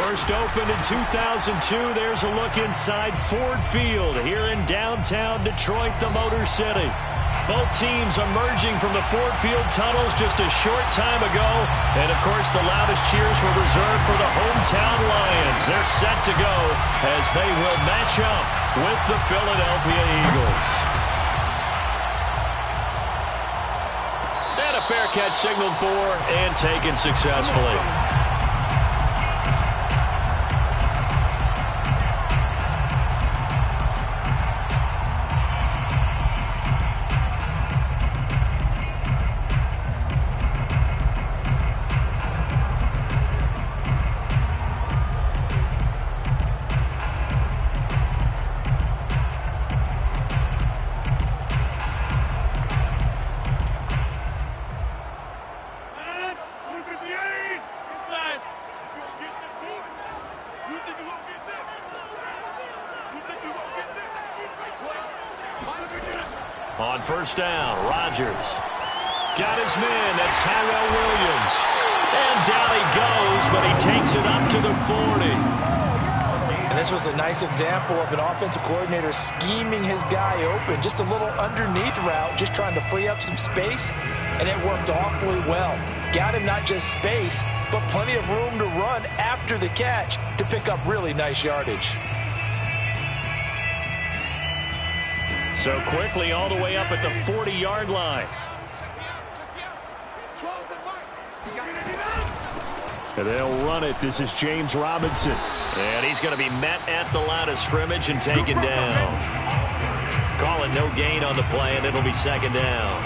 First opened in 2002. There's a look inside Ford Field here in downtown Detroit, the Motor City. Both teams emerging from the Ford Field tunnels just a short time ago. And, of course, the loudest cheers were reserved for the hometown Lions. They're set to go as they will match up with the Philadelphia Eagles. And a fair catch signaled for and taken successfully. On first down, Rodgers got his man. That's Tyrell Williams. And down he goes, but he takes it up to the 40. And this was a nice example of an offensive coordinator scheming his guy open. Just a little underneath route, just trying to free up some space, and it worked awfully well. Got him not just space, but plenty of room to run after the catch to pick up really nice yardage. So quickly all the way up at the 40-yard line. And they'll run it. This is James Robinson. And he's going to be met at the line of scrimmage and taken down. Call it no gain on the play, and it'll be second down.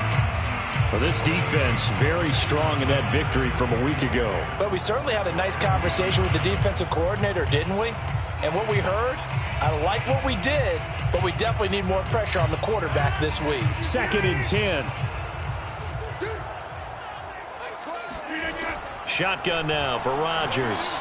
Well, this defense very strong in that victory from a week ago. But we certainly had a nice conversation with the defensive coordinator, didn't we? And what we heard, I like what we did, but we definitely need more pressure on the quarterback this week. Second and 10. Shotgun now for Rodgers.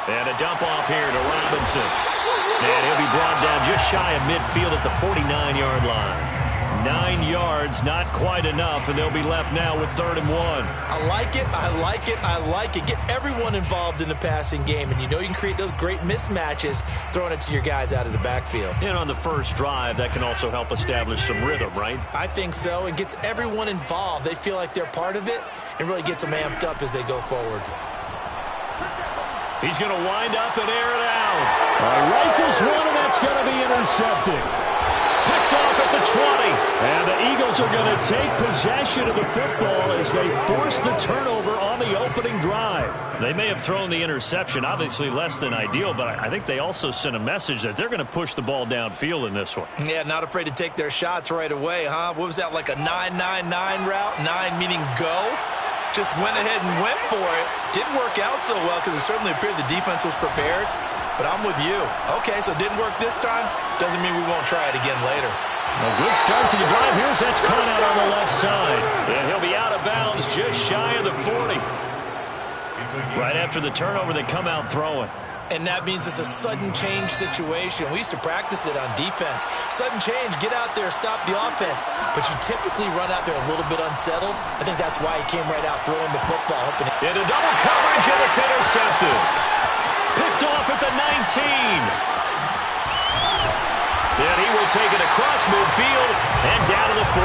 And a dump off here to Robinson. And he'll be brought down just shy of midfield at the 49-yard line. 9 yards, not quite enough, and they'll be left now with 3rd and 1. I like it, I like it, I like it. Get everyone involved in the passing game, and you know you can create those great mismatches throwing it to your guys out of the backfield. And on the first drive, that can also help establish some rhythm, right? I think so, and gets everyone involved. They feel like they're part of it, and really gets them amped up as they go forward. He's going to wind up and air it out. Rifles one, and that's going to be intercepted. Picked off at the 20. And the Eagles are going to take possession of the football as they force the turnover on the opening drive. They may have thrown the interception, obviously less than ideal, but I think they also sent a message that they're going to push the ball downfield in this one. Yeah, not afraid to take their shots right away, huh? What was that, like a 9-9-9 route? 9 meaning go? Just went ahead and went for it. Didn't work out so well because it certainly appeared the defense was prepared. But I'm with you. Okay, so it didn't work this time. Doesn't mean we won't try it again later. A good start to the drive. Here's that's caught out on the left side. And he'll be out of bounds just shy of the 40. Right after the turnover, they come out throwing. And that means it's a sudden change situation. We used to practice it on defense. Sudden change, get out there, stop the offense. But you typically run out there a little bit unsettled. I think that's why he came right out throwing the football. Into double coverage, and it's intercepted. Picked off at the 19. And he will take it across midfield and down to the 45.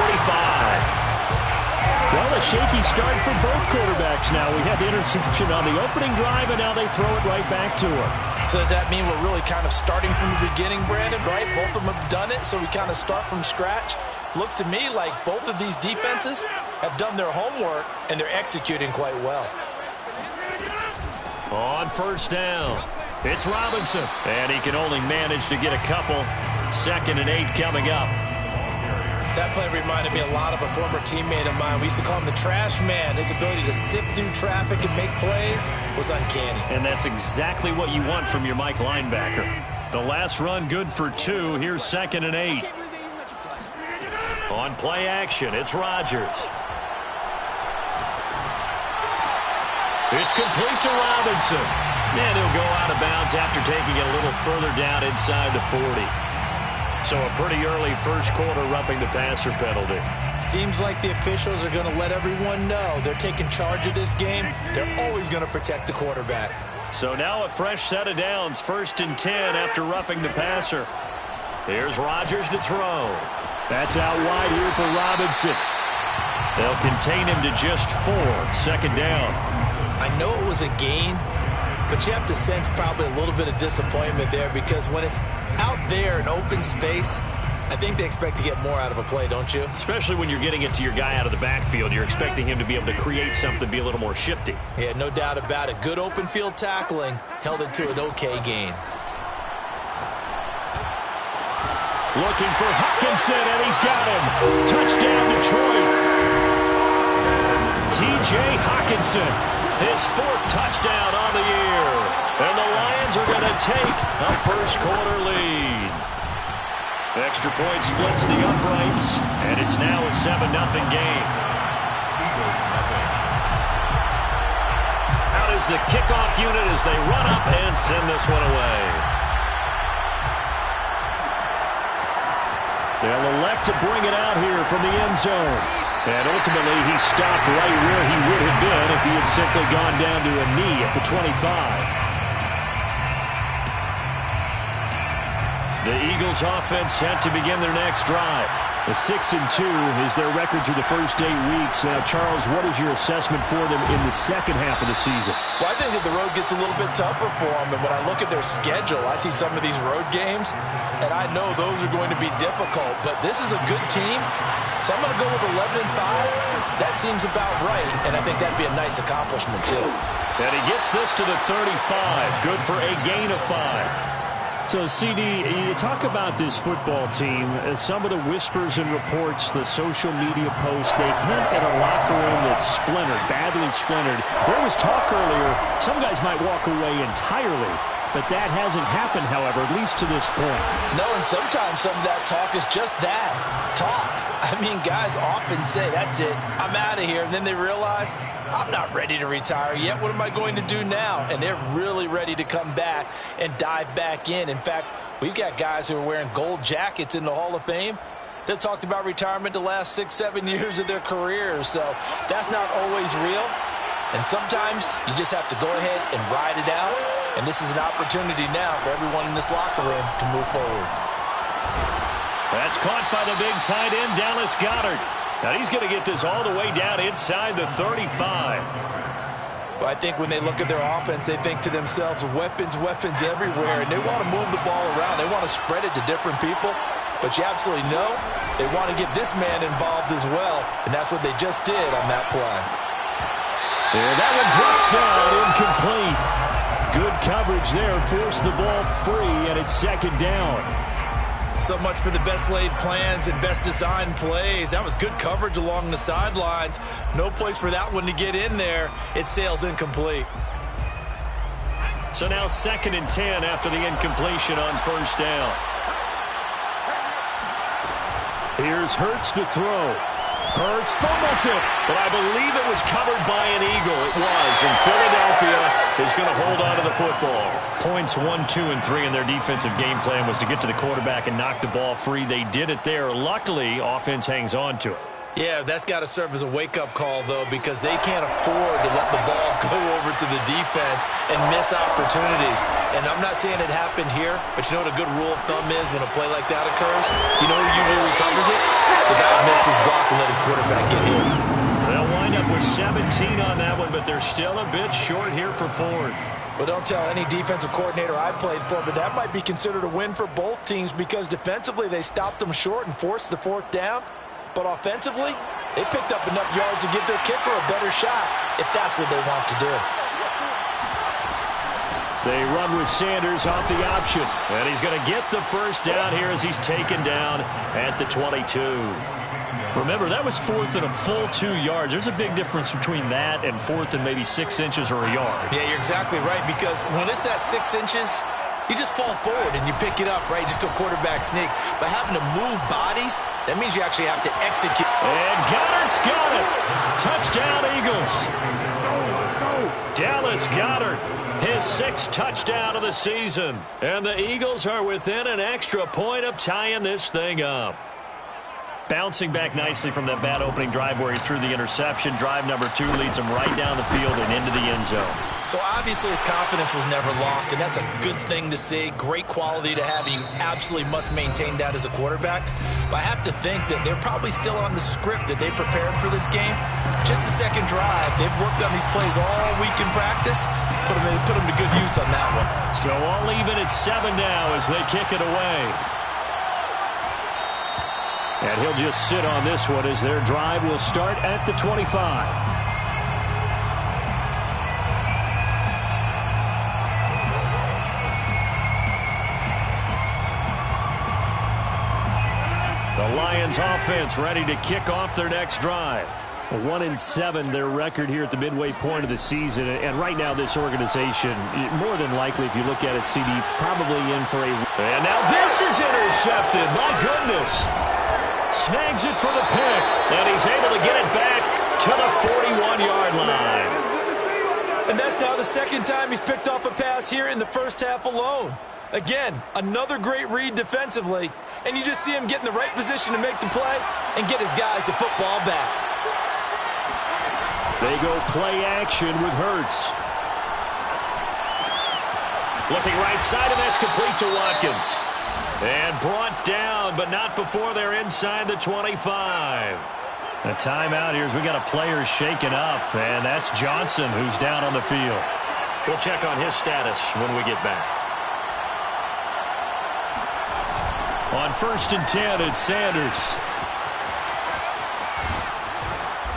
Well, a shaky start for both quarterbacks now. We had the interception on the opening drive, and now they throw it right back to him. So does that mean we're really kind of starting from the beginning, Brandon, right? Both of them have done it, so we kind of start from scratch. Looks to me like both of these defenses have done their homework, and they're executing quite well. On first down, it's Robinson. And he can only manage to get a couple. 2nd and 8 coming up. That play reminded me a lot of a former teammate of mine. We used to call him the trash man. His ability to sift through traffic and make plays was uncanny. And that's exactly what you want from your Mike linebacker. The last run good for 2. Here's 2nd and 8. On play action, it's Rodgers. It's complete to Robinson. And he'll go out of bounds after taking it a little further down inside the 40. So a pretty early first quarter roughing the passer penalty. Seems like the officials are going to let everyone know they're taking charge of this game. They're always going to protect the quarterback. So now a fresh set of downs, 1st and 10 after roughing the passer. Here's Rodgers to throw. That's out wide here for Robinson. They'll contain him to just 4, 2nd down. I know it was a gain, but you have to sense probably a little bit of disappointment there because when it's out there in open space, I think they expect to get more out of a play, don't you? Especially when you're getting it to your guy out of the backfield. You're expecting him to be able to create something, be a little more shifty. Yeah, no doubt about it. Good open field tackling held it to an okay gain. Looking for Hockenson, and he's got him. Touchdown, Detroit. T.J. Hockenson, his 4th touchdown on the year. And the Lions are going to take a first-quarter lead. Extra point splits the uprights, and it's now a 7-0 game. Out is the kickoff unit as they run up and send this one away. They'll elect to bring it out here from the end zone. And ultimately, he stopped right where he would have been if he had simply gone down to a knee at the 25. The Eagles offense set to begin their next drive. The 6-2 is their record through the first 8 weeks. Charles, what is your assessment for them in the second half of the season? Well, I think that the road gets a little bit tougher for them. And when I look at their schedule, I see some of these road games, and I know those are going to be difficult. But this is a good team, so I'm going to go with 11-5. That seems about right, and I think that'd be a nice accomplishment, too. And he gets this to the 35. Good for a gain of 5. So, CD, you talk about this football team, some of the whispers and reports, the social media posts, they hint at a locker room that's splintered, badly splintered. There was talk earlier, some guys might walk away entirely, but that hasn't happened, however, at least to this point. No, and sometimes some of that talk is just that, talk. I mean, guys often say, that's it, I'm out of here, and then they realize, I'm not ready to retire yet. What am I going to do now? And they're really ready to come back and dive back in. In fact, we've got guys who are wearing gold jackets in the Hall of Fame that talked about retirement the last 6-7 years of their careers. So that's not always real. And sometimes you just have to go ahead and ride it out. And this is an opportunity now for everyone in this locker room to move forward. That's caught by the big tight end, Dallas Goedert. Now he's going to get this all the way down inside the 35. Well, I think when they look at their offense, they think to themselves, weapons, weapons everywhere. And they want to move the ball around. They want to spread it to different people. But you absolutely know they want to get this man involved as well. And that's what they just did on that play. Yeah, that one drops down, incomplete. Good coverage there, forced the ball free, and it's 2nd down. So much for the best laid plans and best designed plays. That was good coverage along the sidelines. No place for that one to get in there. It sails incomplete. So now 2nd and 10 after the incompletion on 1st down. Here's Hurts to throw. Hurts fumbles it, but I believe it was covered by an Eagle. It was, and Philadelphia is going to hold on to the football. Points 1, 2, and 3 in their defensive game plan was to get to the quarterback and knock the ball free. They did it there. Luckily, offense hangs on to it. Yeah, that's got to serve as a wake-up call, though, because they can't afford to let the ball go over to the defense and miss opportunities. And I'm not saying it happened here, but you know what a good rule of thumb is when a play like that occurs? You know who usually recovers it? The guy who missed his block and let his quarterback get hit. They'll wind up with 17 on that one, but they're still a bit short here for 4th. Well, don't tell any defensive coordinator I played for, but that might be considered a win for both teams because defensively they stopped them short and forced the 4th down. But offensively, they picked up enough yards to give their kicker a better shot if that's what they want to do. They run with Sanders off the option. And he's going to get the 1st down here as he's taken down at the 22. Remember, that was 4th and a full 2 yards. There's a big difference between that and 4th and maybe 6 inches or a yard. Yeah, you're exactly right, because when it's that 6 inches, you just fall forward and you pick it up, right? You just go quarterback sneak. But having to move bodies, that means you actually have to execute. And Goedert's got it. Touchdown, Eagles. Let's go. Dallas Goedert, his 6th touchdown of the season. And the Eagles are within an extra point of tying this thing up. Bouncing back nicely from that bad opening drive where he threw the interception. Drive number 2 leads him right down the field and into the end zone. So obviously his confidence was never lost, and that's a good thing to see. Great quality to have. You absolutely must maintain that as a quarterback. But I have to think that they're probably still on the script that they prepared for this game. Just the second drive. They've worked on these plays all week in practice. Put them to good use on that one. So all even at 7 now as they kick it away. And he'll just sit on this one as their drive will start at the 25. The Lions offense ready to kick off their next drive. 1-7 their record here at the midway point of the season. And right now this organization, more than likely if you look at it, CD, probably in for a... And now this is intercepted. My goodness. Snags it for the pick. And he's able to get it back to the 41-yard line. And that's now the second time he's picked off a pass here in the first half alone. Again, another great read defensively. And you just see him get in the right position to make the play and get his guys the football back. They go play action with Hurts. Looking right side, and that's complete to Watkins. And brought down, but not before they're inside the 25. A timeout here as we got a player shaken up, and that's Johnson who's down on the field. We'll check on his status when we get back. On 1st and 10, it's Sanders.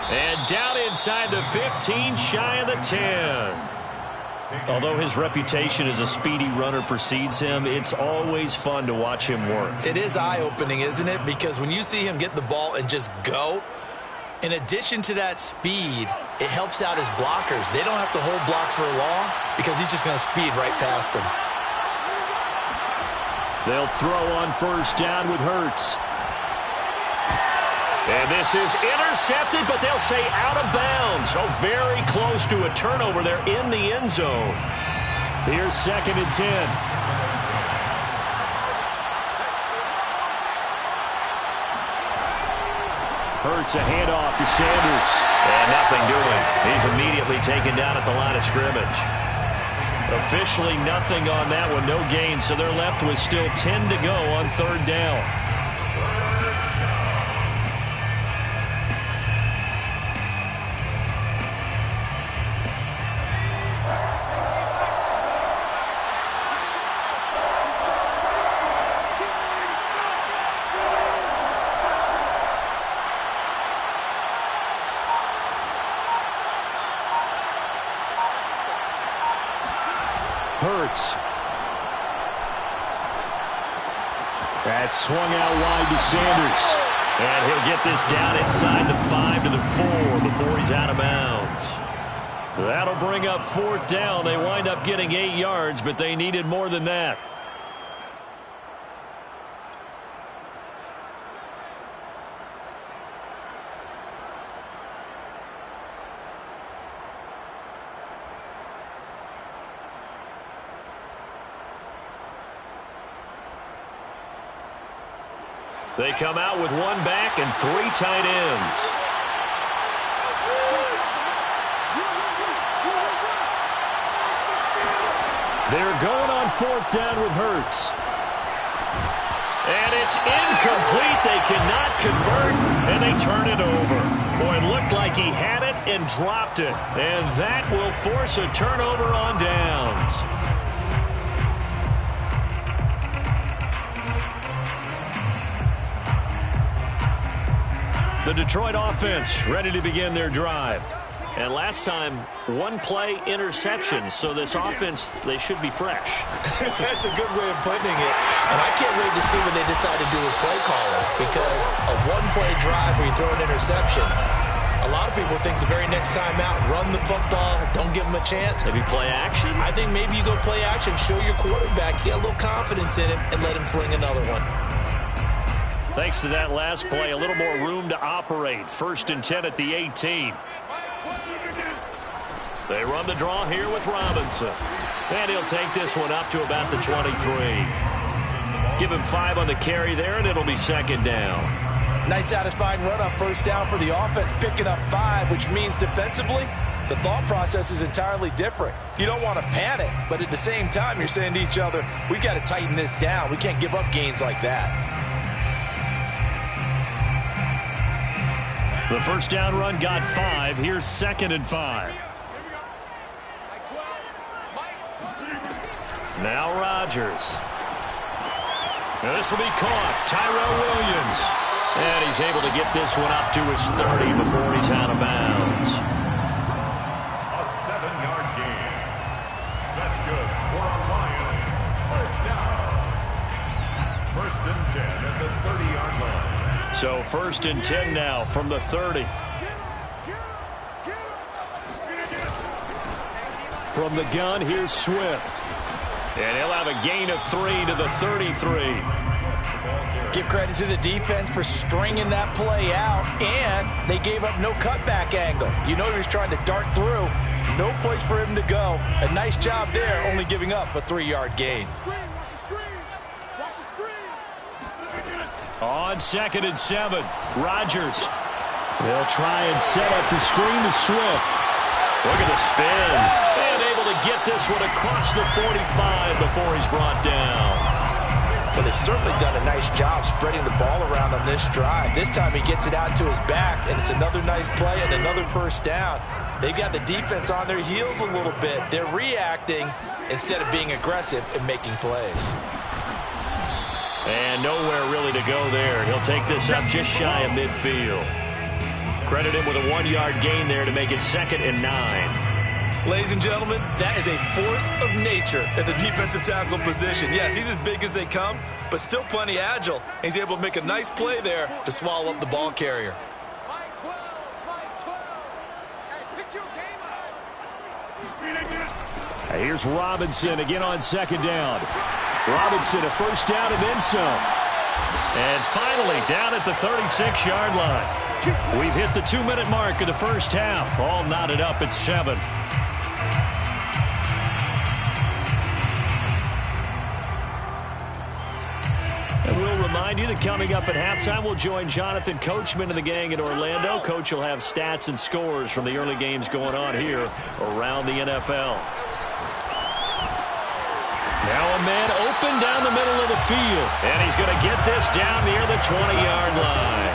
And down inside the 15, shy of the 10. Although his reputation as a speedy runner precedes him, it's always fun to watch him work. It is eye-opening, isn't it? Because when you see him get the ball and just go, in addition to that speed, it helps out his blockers. They don't have to hold blocks for long because he's just going to speed right past them. They'll throw on 1st down with Hurts. And this is intercepted, but they'll say out of bounds. So very close to a turnover there in the end zone. Here's 2nd and 10. Hurts a handoff to Sanders. And nothing doing. He's immediately taken down at the line of scrimmage. Officially nothing on that one. No gain, so they're left with still 10 to go on 3rd down. Hurts. That's swung out wide to Sanders. And he'll get this down inside the 5 to the 4 before he's out of bounds. That'll bring up 4th down. They wind up getting 8 yards, but they needed more than that. They come out with 1 back and 3 tight ends. They're going on 4th down with Hurts. And it's incomplete. They cannot convert, and they turn it over. Boy, it looked like he had it and dropped it. And that will force a turnover on downs. The Detroit offense ready to begin their drive. And last time, 1 play interception. So this offense, they should be fresh. That's a good way of putting it. And I can't wait to see what they decide to do with play calling. Because a 1-play drive where you throw an interception, a lot of people think the very next time out, run the football, don't give them a chance. Maybe play action? I think maybe you go play action, show your quarterback, get a little confidence in him, and let him fling another one. Thanks to that last play, a little more room to operate. 1st and 10 at the 18. They run the draw here with Robinson. And he'll take this one up to about the 23. Give him 5 on the carry there, and it'll be 2nd down. Nice satisfying run on 1st down for the offense, picking up 5, which means defensively, the thought process is entirely different. You don't want to panic, but at the same time, you're saying to each other, we've got to tighten this down. We can't give up gains like that. The first down run got 5. Here's 2nd and 5. Now Rodgers. Now this will be caught. Tyrell Williams. And he's able to get this one up to his 30 before he's out of bounds. A 7-yard gain. That's good for our Lions. First down. 1st and 10 at the 30-yard line. So 1st and 10 now from the 30. From the gun, here's Swift. And he'll have a gain of 3 to the 33. Give credit to the defense for stringing that play out, and they gave up no cutback angle. You know he was trying to dart through. No place for him to go. A nice job there, only giving up a 3-yard gain. On 2nd and 7, Rodgers. They'll try and set up the screen to Swift. Look at the spin. And able to get this one across the 45 before he's brought down. Well, they've certainly done a nice job spreading the ball around on this drive. This time he gets it out to his back, and it's another nice play and another first down. They've got the defense on their heels a little bit. They're reacting instead of being aggressive and making plays. And nowhere really to go there. He'll take this up just shy of midfield. Credit him with a 1-yard gain there to make it 2nd and 9. Ladies and gentlemen, that is a force of nature at the defensive tackle position. Yes, he's as big as they come, but still plenty agile. He's able to make a nice play there to swallow up the ball carrier. Here's Robinson again on 2nd down. Robinson a first down and then some. And finally down at the 36-yard line. We've hit the 2-minute mark of the first half. All knotted up at 7. And we'll remind you that coming up at halftime, we'll join Jonathan Coachman and the gang in Orlando. Coach will have stats and scores from the early games going on here around the NFL. Now a man open down the middle of the field. And he's going to get this down near the 20-yard line.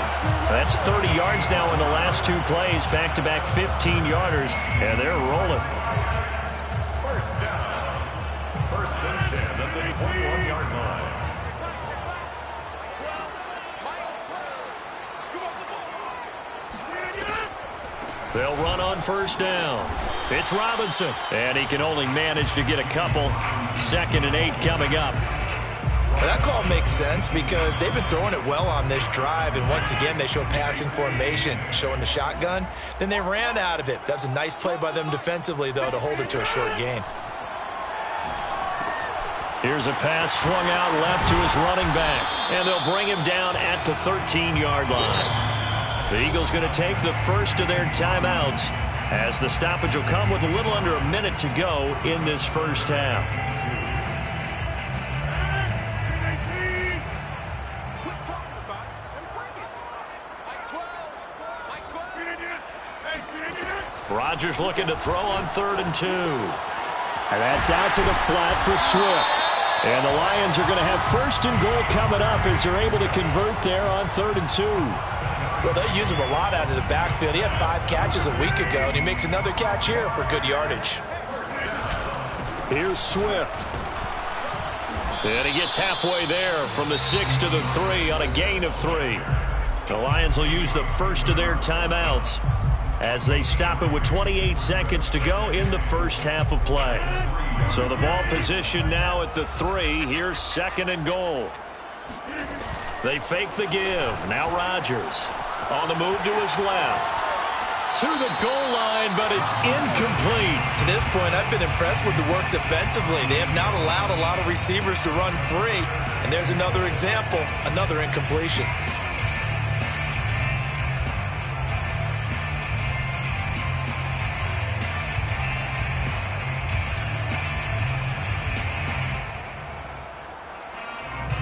That's 30 yards now in the last 2 plays. Back-to-back 15-yarders. And they're rolling. First down. 1st and 10 at the 21-yard line. They'll run on first down. It's Robinson. And he can only manage to get a couple. 2nd and 8 coming up. Well, that call makes sense because they've been throwing it well on this drive. And once again, they show passing formation, showing the shotgun. Then they ran out of it. That's a nice play by them defensively, though, to hold it to a short gain. Here's a pass swung out left to his running back. And they'll bring him down at the 13-yard line. The Eagles going to take the first of their timeouts as the stoppage will come with a little under a minute to go in this first half. Rodgers looking to throw on 3rd and 2. And that's out to the flat for Swift. And the Lions are going to have 1st and goal coming up as they're able to convert there on 3rd and 2. Well, they use him a lot out of the backfield. He had 5 catches a week ago, and he makes another catch here for good yardage. Here's Swift. And he gets halfway there from the 6 to the 3 on a gain of 3. The Lions will use the first of their timeouts as they stop it with 28 seconds to go in the first half of play. So the ball position now at the 3. Here's 2nd and goal. They fake the give. Now Rodgers on the move to his left. To the goal line, but it's incomplete. To this point, I've been impressed with the work defensively. They have not allowed a lot of receivers to run free. And there's another example, another incompletion.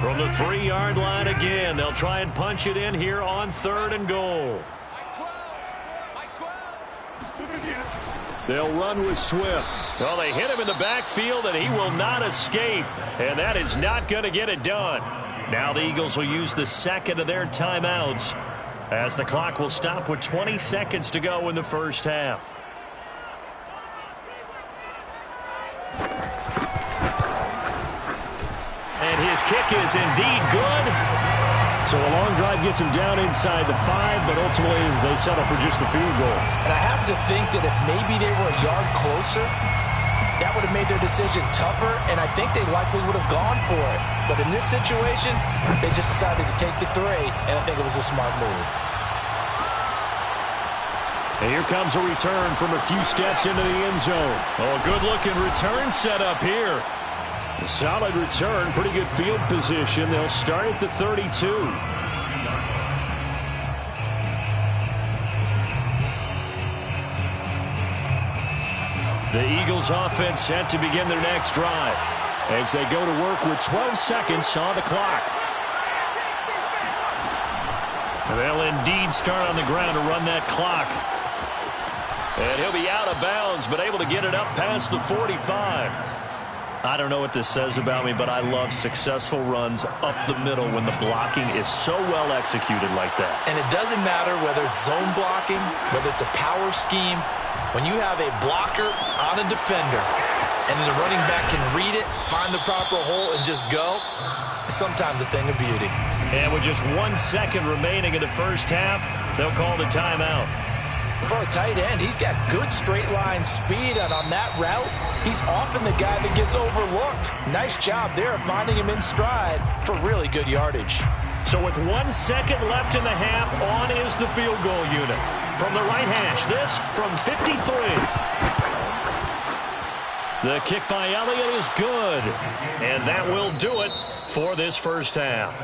From the 3-yard line again, they'll try and punch it in here on 3rd and goal. They'll run with Swift. Well, they hit him in the backfield, and he will not escape. And that is not going to get it done. Now the Eagles will use the second of their timeouts as the clock will stop with 20 seconds to go in the first half. And his kick is indeed good. So a long drive gets him down inside the 5, but ultimately they settle for just the field goal. And I have to think that if maybe they were a yard closer, that would have made their decision tougher, and I think they likely would have gone for it. But in this situation, they just decided to take the 3, and I think it was a smart move. And here comes a return from a few steps into the end zone. Oh, a good-looking return set up here. A solid return, pretty good field position. They'll start at the 32. The Eagles offense set to begin their next drive as they go to work with 12 seconds on the clock. And they'll indeed start on the ground to run that clock. And he'll be out of bounds, but able to get it up past the 45. I don't know what this says about me, but I love successful runs up the middle when the blocking is so well executed like that. And it doesn't matter whether it's zone blocking, whether it's a power scheme. When you have a blocker on a defender and then the running back can read it, find the proper hole, and just go, it's sometimes a thing of beauty. And with just 1 second remaining in the first half, they'll call the timeout. For a tight end, he's got good straight line speed, and on that route, he's often the guy that gets overlooked. Nice job there of finding him in stride for really good yardage. So with 1 second left in the half, on is the field goal unit. From the right hash, this from 53. The kick by Elliott is good, and that will do it for this first half.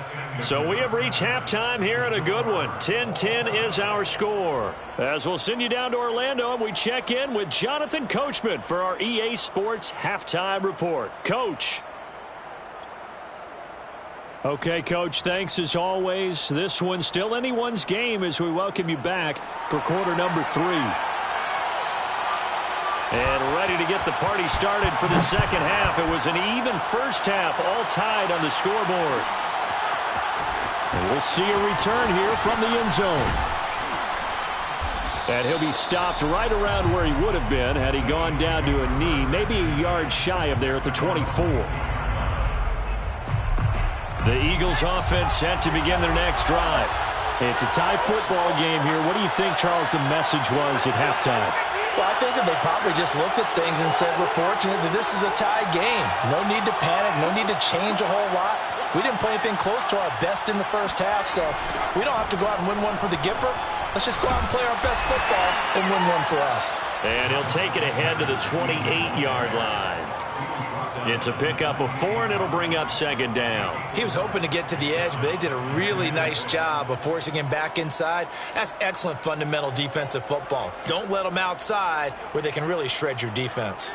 So we have reached halftime here in a good one. 10-10 is our score. As we'll send you down to Orlando, and we check in with Jonathan Coachman for our EA Sports Halftime Report. Coach. Okay, Coach, thanks as always. This one's still anyone's game as we welcome you back for quarter number 3. And ready to get the party started for the second half. It was an even first half, all tied on the scoreboard. And we'll see a return here from the end zone. And he'll be stopped right around where he would have been had he gone down to a knee, maybe a yard shy of there at the 24. The Eagles offense set to begin their next drive. It's a tie football game here. What do you think, Charles, the message was at halftime? Well, I think that they probably just looked at things and said, we're fortunate that this is a tie game. No need to panic, no need to change a whole lot. We didn't play anything close to our best in the first half, so we don't have to go out and win one for the Gipper. Let's just go out and play our best football and win one for us. And he'll take it ahead to the 28-yard line. It's a pickup of 4, and it'll bring up second down. He was hoping to get to the edge, but they did a really nice job of forcing him back inside. That's excellent fundamental defensive football. Don't let them outside where they can really shred your defense.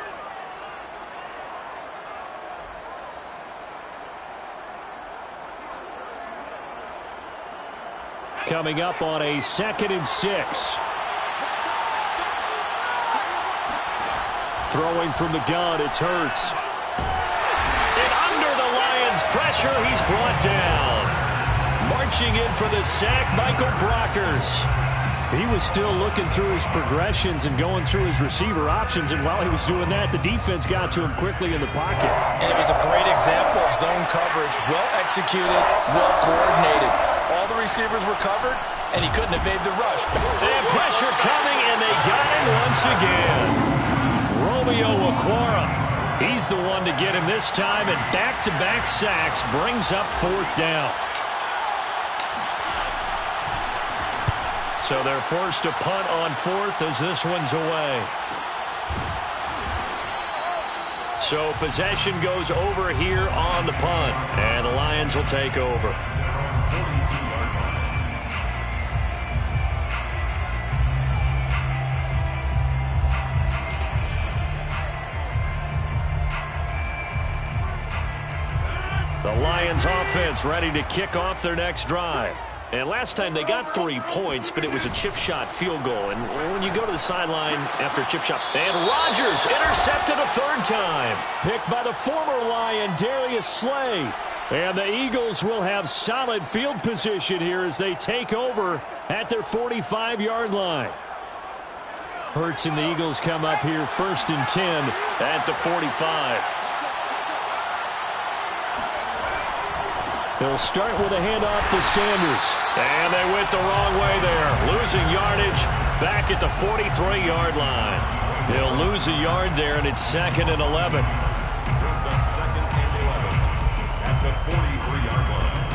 Coming up on a 2nd and 6. Throwing from the gun, it's Hurts. Pressure, he's brought down. Marching in for the sack, Michael Brockers. He was still looking through his progressions and going through his receiver options, and while he was doing that, the defense got to him quickly in the pocket. And it was a great example of zone coverage, well executed, well coordinated. All the receivers were covered, and he couldn't evade the rush. And pressure coming, and they got him once again. Romeo Okwara. He's the one to get him this time, and back-to-back sacks brings up 4th down. So they're forced to punt on 4th as this one's away. So possession goes over here on the punt, and the Lions will take over. The Lions offense ready to kick off their next drive. And last time they got 3 points, but it was a chip shot field goal. And when you go to the sideline after a chip shot. And Rodgers intercepted a 3rd time. Picked by the former Lion, Darius Slay. And the Eagles will have solid field position here as they take over at their 45-yard line. Hurts and the Eagles come up here 1st and 10 at the 45. They'll start with a handoff to Sanders. And they went the wrong way there. Losing yardage back at the 43-yard line. They'll lose a yard there, and it's 2nd and 11. Brings up 2nd and 11 at the 43-yard line.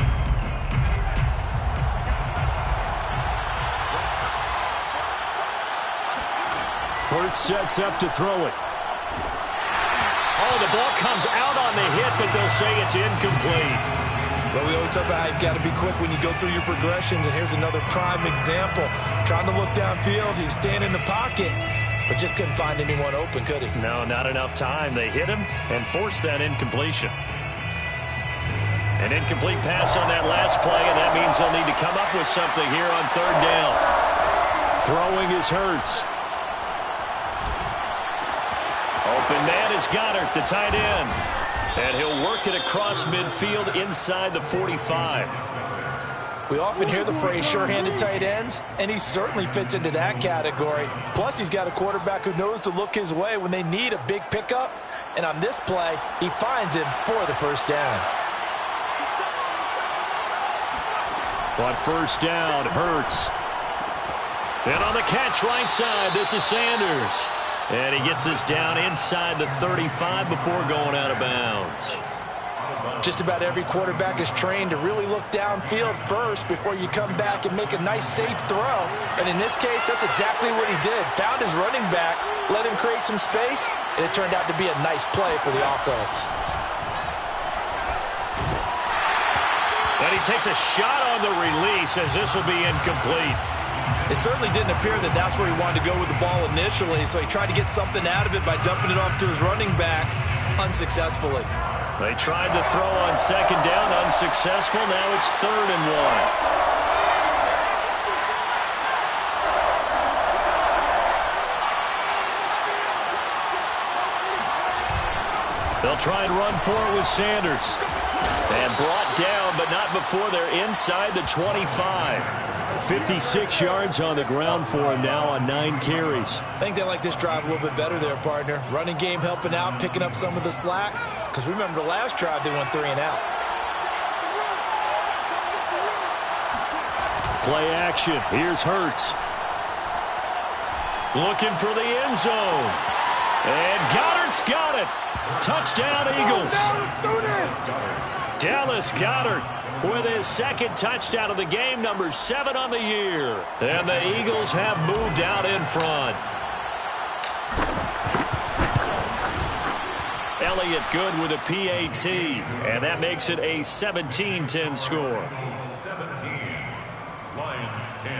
Hurts sets up to throw it. Oh, the ball comes out on the hit, but they'll say it's incomplete. Well, we always talk about how you've got to be quick when you go through your progressions, and here's another prime example. Trying to look downfield, he was standing in the pocket, but just couldn't find anyone open, could he? No, not enough time. They hit him and forced that incompletion. An incomplete pass on that last play, and that means they'll need to come up with something here on 3rd down. Throwing is Hurts. Open man is Goddard, the tight end. And he'll work it across midfield inside the 45. We often hear the phrase sure-handed tight ends, and he certainly fits into that category. Plus, he's got a quarterback who knows to look his way when they need a big pickup. And on this play, he finds him for the 1st down. On 1st down, Hurts. And on the catch right side, this is Sanders. And he gets us down inside the 35 before going out of bounds. Just about every quarterback is trained to really look downfield first before you come back and make a nice, safe throw. And in this case, that's exactly what he did. Found his running back, let him create some space, and it turned out to be a nice play for the offense. And he takes a shot on the release as this will be incomplete. It certainly didn't appear that that's where he wanted to go with the ball initially, so he tried to get something out of it by dumping it off to his running back unsuccessfully. They tried to throw on 2nd down, unsuccessful. Now it's 3rd and 1. They'll try and run for it with Sanders. And brought down, but not before they're inside the 25. 56 yards on the ground for him now on 9 carries. I think they like this drive a little bit better there, partner. Running game helping out, picking up some of the slack. Because remember, the last drive they went 3 and out. Play action. Here's Hurts. Looking for the end zone. And Goddard's got it. Touchdown, Eagles. Dallas Goedert with his 2nd touchdown of the game, number 7 on the year. And the Eagles have moved out in front. Elliott good with a PAT, and that makes it a 17-10 score. 17, Lions 10.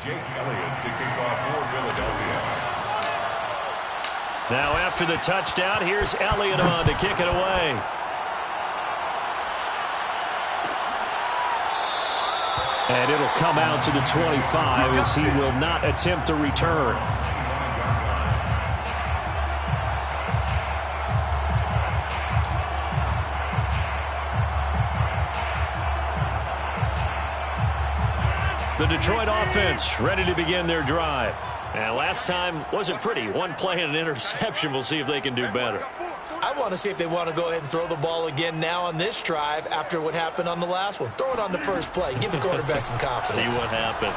Jake Elliott to kick off for Philadelphia. Now after the touchdown, here's Elliott on to kick it away. And it'll come out to the 25 as he will not attempt to return. The Detroit offense ready to begin their drive. And last time wasn't pretty. 1 play and an interception. We'll see if they can do better. I want to see if they want to go ahead and throw the ball again now on this drive after what happened on the last one. Throw it on the first play. Give the quarterback some confidence. See what happens.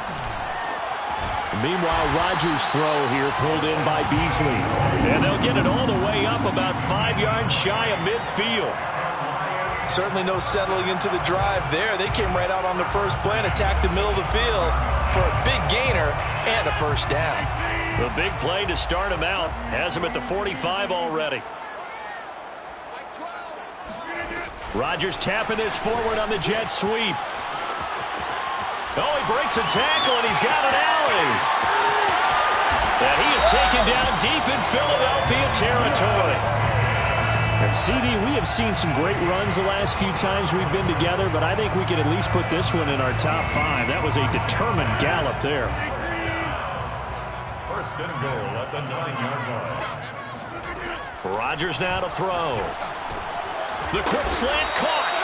Meanwhile, Rodgers' throw here pulled in by Beasley. And they'll get it all the way up about 5 yards shy of midfield. Certainly no settling into the drive there. They came right out on the first play and attacked the middle of the field for a big gainer and a 1st down. The big play to start him out has him at the 45 already. Rodgers tapping this forward on the jet sweep. Oh, he breaks a tackle, and he's got an alley. And he is taken down deep in Philadelphia territory. And CD, we have seen some great runs the last few times we've been together, but I think we can at least put this one in our top 5. That was a determined gallop there. First and goal at the 9-yard line. Rodgers now to throw. The quick slant caught.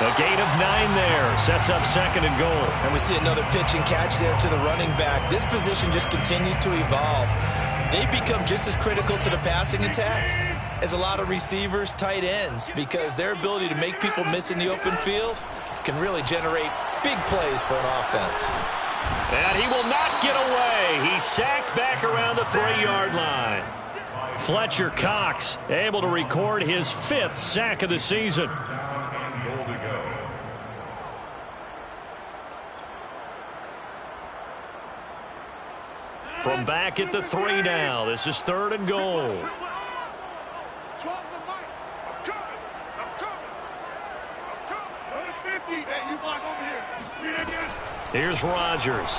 A gain of 9 there. Sets up second and goal. And we see another pitch and catch there to the running back. This position just continues to evolve. They become just as critical to the passing attack as a lot of receivers, tight ends, because their ability to make people miss in the open field can really generate big plays for an offense. And he will not get away. He's sacked back around the 3-yard line. Fletcher Cox able to record his 5th sack of the season. Goal to go. From back at the 3 now. This is 3rd and goal. Here's Rodgers.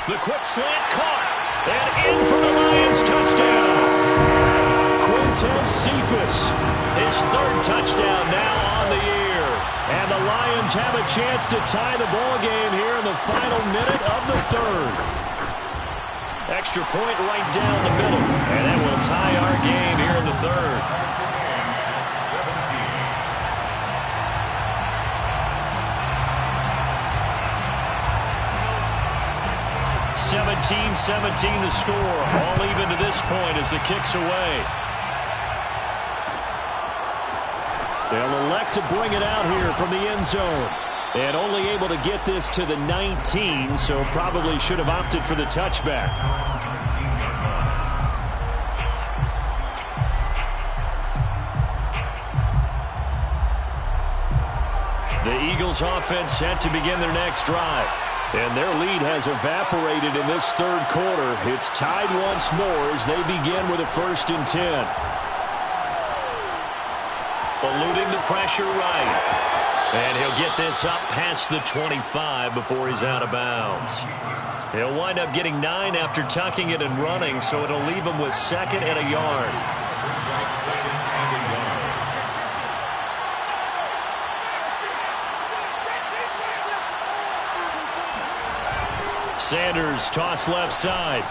The quick slant caught. And in for the Lions touchdown. Quintez Cephus, his 3rd touchdown now on the year. And the Lions have a chance to tie the ball game here in the final minute of the 3rd. Extra point right down the middle. And that will tie our game here in the 3rd. 17-17 the score. All even to this point as the kick's away. They'll elect to bring it out here from the end zone. And only able to get this to the 19, so probably should have opted for the touchback. The Eagles offense set to begin their next drive. And their lead has evaporated in this 3rd quarter. It's tied once more as they begin with a 1st and 10. Eluding the pressure right. And he'll get this up past the 25 before he's out of bounds. He'll wind up getting 9 after tucking it and running, so it'll leave him with 2nd and a yard. Sanders toss left side.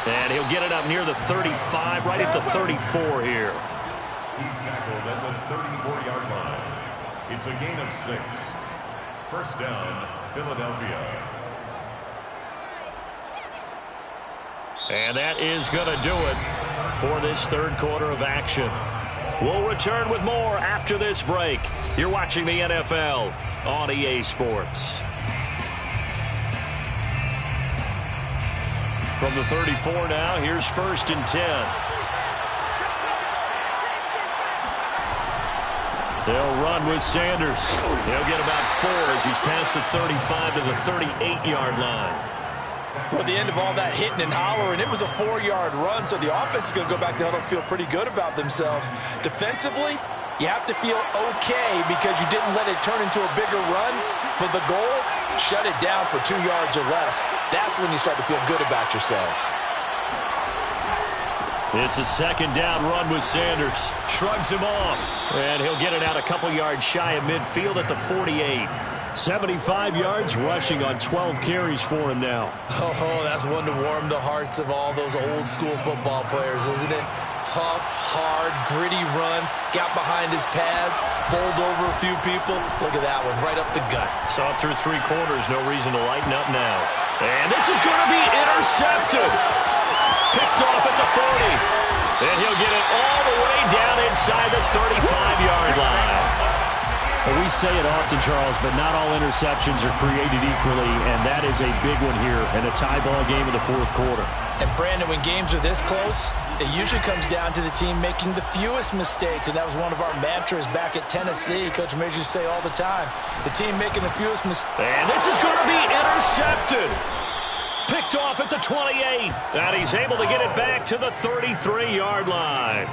And he'll get it up near the 35, right at the 34 here. He's tackled at the 34-yard line. It's a gain of 6. First down, Philadelphia. And that is going to do it for this 3rd quarter of action. We'll return with more after this break. You're watching the NFL on EA Sports. From the 34 now, here's 1st and 10. They'll run with Sanders. He'll get about 4 as he's past the 35 to the 38-yard line. Well, at the end of all that hitting and hollering, it was a 4-yard run, so the offense is going to go back to huddle and feel pretty good about themselves. Defensively, you have to feel okay because you didn't let it turn into a bigger run, but the goal, shut it down for 2 yards or less. That's when you start to feel good about yourselves. It's a 2nd down run with Sanders. Shrugs him off. And he'll get it out a couple yards shy of midfield at the 48. 75 yards rushing on 12 carries for him now. Oh, that's one to warm the hearts of all those old school football players, isn't it? Tough, hard, gritty run. Got behind his pads, bowled over a few people. Look at that one, right up the gut. Saw it through 3 quarters. No reason to lighten up now. And this is going to be intercepted. Picked off at the 40. And he'll get it all the way down inside the 35-yard line. Well, we say it often, Charles, but not all interceptions are created equally, and that is a big one here in a tie ball game in the 4th quarter. And, Brandon, when games are this close, it usually comes down to the team making the fewest mistakes, and that was one of our mantras back at Tennessee. Coach Mears used to say all the time, the team making the fewest mistakes. And this is going to be intercepted. Picked off at the 28, and he's able to get it back to the 33-yard line.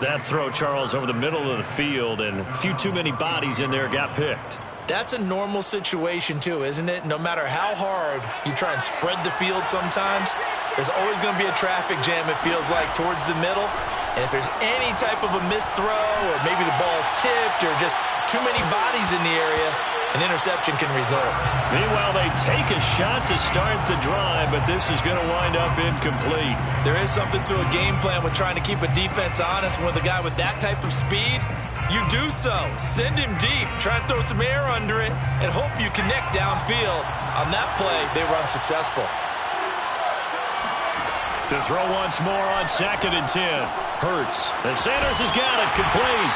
That throw, Charles, over the middle of the field, and a few too many bodies in there got picked. That's a normal situation, too, isn't it? No matter how hard you try and spread the field sometimes, there's always going to be a traffic jam, it feels like, towards the middle. And if there's any type of a missed throw, or maybe the ball's tipped, or just too many bodies in the area, an interception can result. Meanwhile, they take a shot to start the drive, but this is going to wind up incomplete. There is something to a game plan with trying to keep a defense honest. With a guy with that type of speed, you do so. Send him deep, try and throw some air under it, and hope you connect downfield. On that play, they were unsuccessful. To throw once more on 2nd and 10. Hurts. And Sanders has got it. Complete.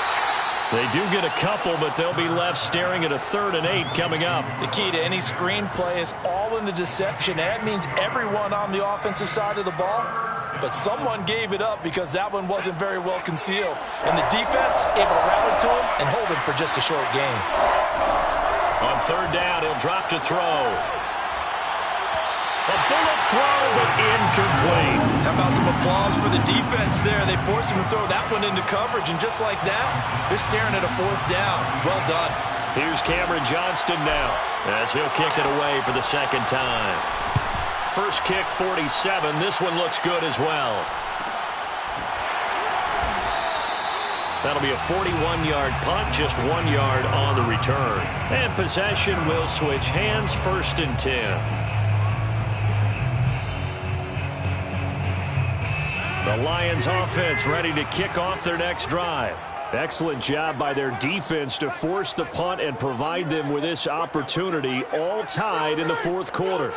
They do get a couple, but they'll be left staring at a 3rd and 8 coming up. The key to any screenplay is all in the deception. That means everyone on the offensive side of the ball. But someone gave it up because that one wasn't very well concealed. And the defense able to rally to him and hold him for just a short gain. On 3rd down, he'll drop to throw. A bullet throw, but incomplete. How about some applause for the defense there? They forced him to throw that one into coverage, and just like that, they're staring at a 4th down. Well done. Here's Cameron Johnston now, as he'll kick it away for the 2nd time. First kick, 47. This one looks good as well. That'll be a 41-yard punt, just 1 yard on the return. And possession will switch hands, 1st and 10. The Lions offense ready to kick off their next drive. Excellent job by their defense to force the punt and provide them with this opportunity, all tied in the 4th quarter.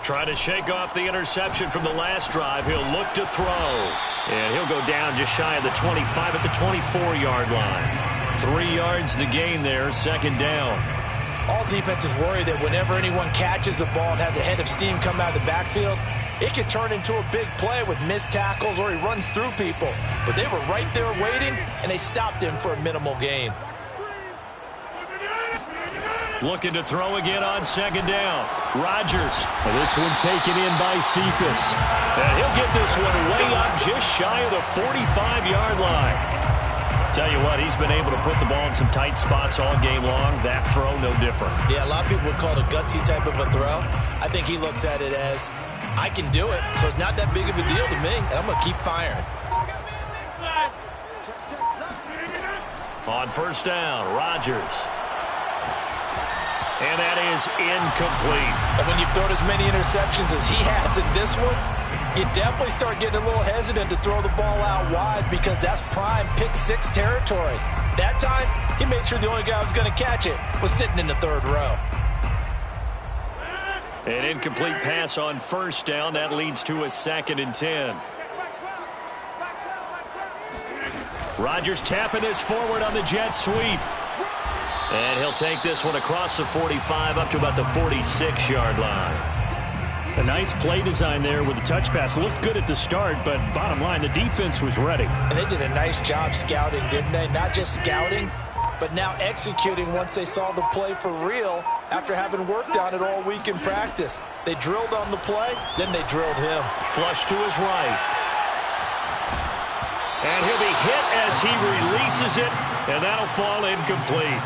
Trying to shake off the interception from the last drive. He'll look to throw. And he'll go down just shy of the 25 at the 24-yard line. 3 yards the gain there, 2nd down. All defenses worry that whenever anyone catches the ball and has a head of steam come out of the backfield, it could turn into a big play with missed tackles or he runs through people. But they were right there waiting, and they stopped him for a minimal gain. Looking to throw again on 2nd down. Rodgers. This one taken in by Cephas. And he'll get this one way up just shy of the 45-yard line. Tell you what, he's been able to put the ball in some tight spots all game long. That throw, no different. Yeah, a lot of people would call it a gutsy type of a throw. I think he looks at it as, I can do it, so it's not that big of a deal to me, and I'm going to keep firing. On 1st down, Rodgers. And that is incomplete. And when you've thrown as many interceptions as he has in this one, you definitely start getting a little hesitant to throw the ball out wide because that's prime pick 6 territory. That time, he made sure the only guy who was going to catch it was sitting in the 3rd row. An incomplete pass on 1st down. That leads to a 2nd and 10. Rodgers tapping this forward on the jet sweep. And he'll take this one across the 45 up to about the 46-yard line. A nice play design there with the touch pass. Looked good at the start, but bottom line, the defense was ready. And they did a nice job scouting, didn't they? Not just scouting, but now executing once they saw the play for real after having worked on it all week in practice. They drilled on the play, then they drilled him. Flush to his right. And he'll be hit as he releases it, and that'll fall incomplete.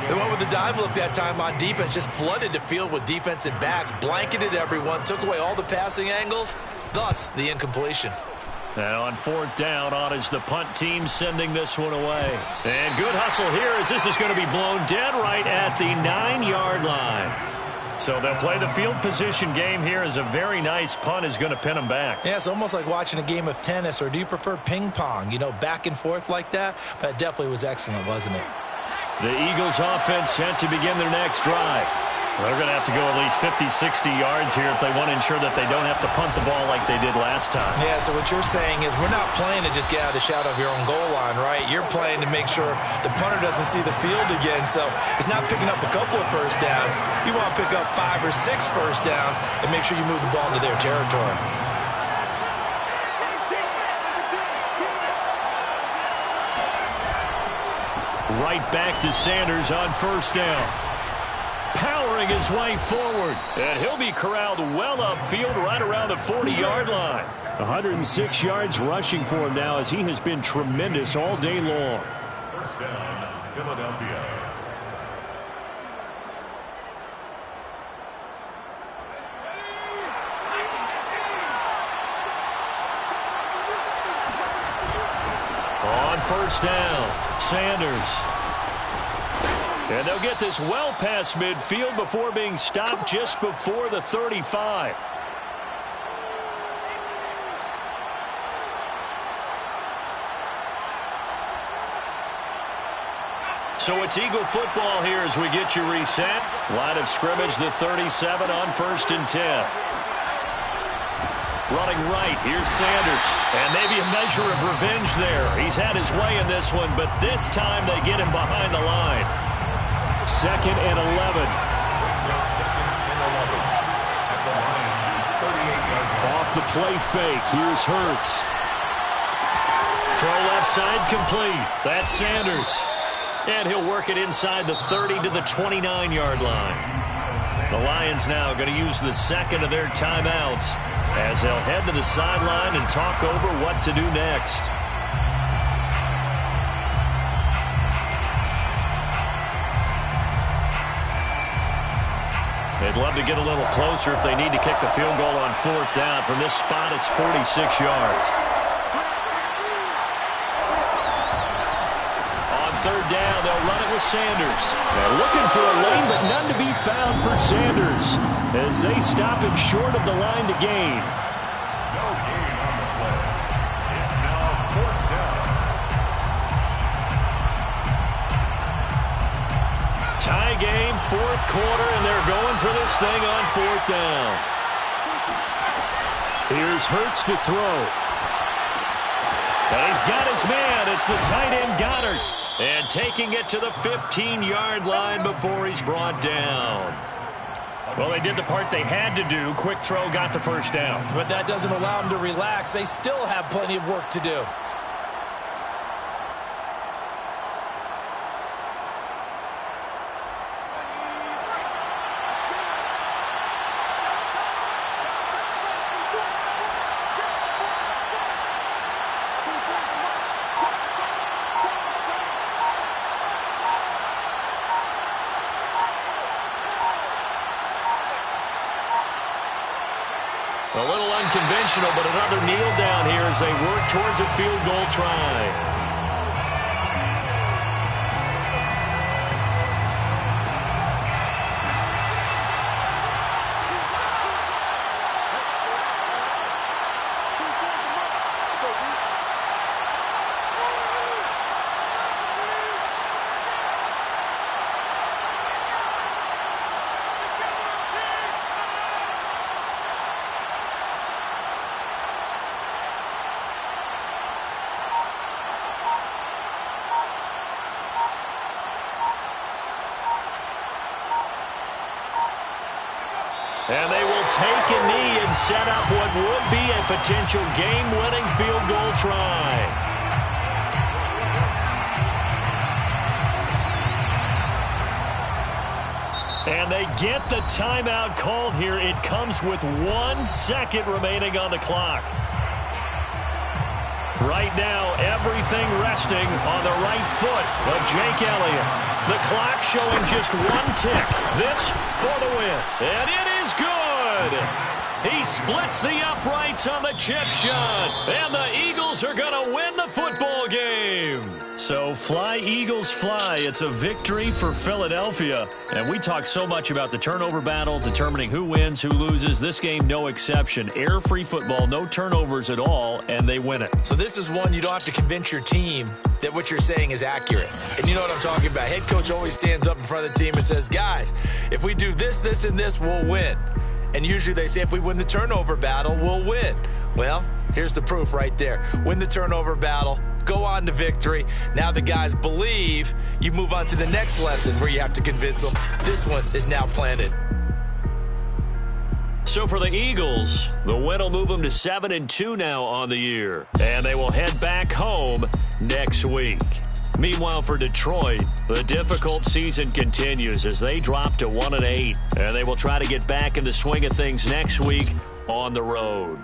They went with the dive look that time on defense, just flooded the field with defensive backs, blanketed everyone, took away all the passing angles, thus the incompletion. Now on 4th down, on is the punt team sending this one away. And good hustle here as this is going to be blown dead right at the 9-yard line. So they'll play the field position game here as a very nice punt is going to pin them back. Yeah, it's almost like watching a game of tennis, or do you prefer ping pong? You know, back and forth like that? But it definitely was excellent, wasn't it? The Eagles offense set to begin their next drive. They're going to have to go at least 50, 60 yards here if they want to ensure that they don't have to punt the ball like they did last time. Yeah, so what you're saying is we're not playing to just get out of the shadow of your own goal line, right? You're playing to make sure the punter doesn't see the field again. So it's not picking up a couple of first downs. You want to pick up 5 or 6 first downs and make sure you move the ball into their territory. Right back to Sanders on 1st down. Powering his way forward. And he'll be corralled well upfield right around the 40-yard line. 106 yards rushing for him now as he has been tremendous all day long. 1st down, Philadelphia. On first down, Sanders. And they'll get this well past midfield before being stopped just before the 35. So it's Eagle football here as we get you reset. Line of scrimmage, the 37 on 1st and 10. Running right, here's Sanders. And maybe a measure of revenge there. He's had his way in this one, but this time they get him behind the line. 2nd and 11. Off the play fake, here's Hurts. Throw left side complete. That's Sanders. And he'll work it inside the 30 to the 29-yard line. The Lions now going to use the second of their timeouts as they'll head to the sideline and talk over what to do next. They'd love to get a little closer if they need to kick the field goal on 4th down. From this spot, it's 46 yards. 3rd down, they'll run it with Sanders. They're looking for a lane, but none to be found for Sanders as they stop him short of the line to gain. No gain on the play. It's now 4th down. Tie game, 4th quarter, and they're going for this thing on 4th down. Here's Hurts to throw. And he's got his man. It's the tight end Goddard. And taking it to the 15-yard line before he's brought down. Well, they did the part they had to do. Quick throw got the first down. But that doesn't allow them to relax. They still have plenty of work to do. A little unconventional, but another kneel down here as they work towards a field goal try. And they will take a knee and set up what would be a potential game-winning field goal try. And they get the timeout called here. It comes with 1 second remaining on the clock. Right now, everything resting on the right foot of Jake Elliott. The clock showing just 1 tick. This for the win. And it is good. He splits the uprights on the chip shot. And the Eagles are going to win the football game. So fly, Eagles, fly. It's a victory for Philadelphia. And we talk so much about the turnover battle, determining who wins, who loses. This game, no exception. Air-free football, no turnovers at all, and they win it. So this is one you don't have to convince your team that what you're saying is accurate. And you know what I'm talking about. Head coach always stands up in front of the team and says, guys, if we do this, this, and this, we'll win. And usually they say if we win the turnover battle, we'll win. Well, here's the proof right there. Win the turnover battle, go on to victory. Now the guys believe. You move on to the next lesson where you have to convince them. This one is now planted. So for the Eagles, the win will move them to 7-2 now on the year. And they will head back home next week. Meanwhile, for Detroit, the difficult season continues as they drop to 1-8. And they will try to get back in the swing of things next week on the road.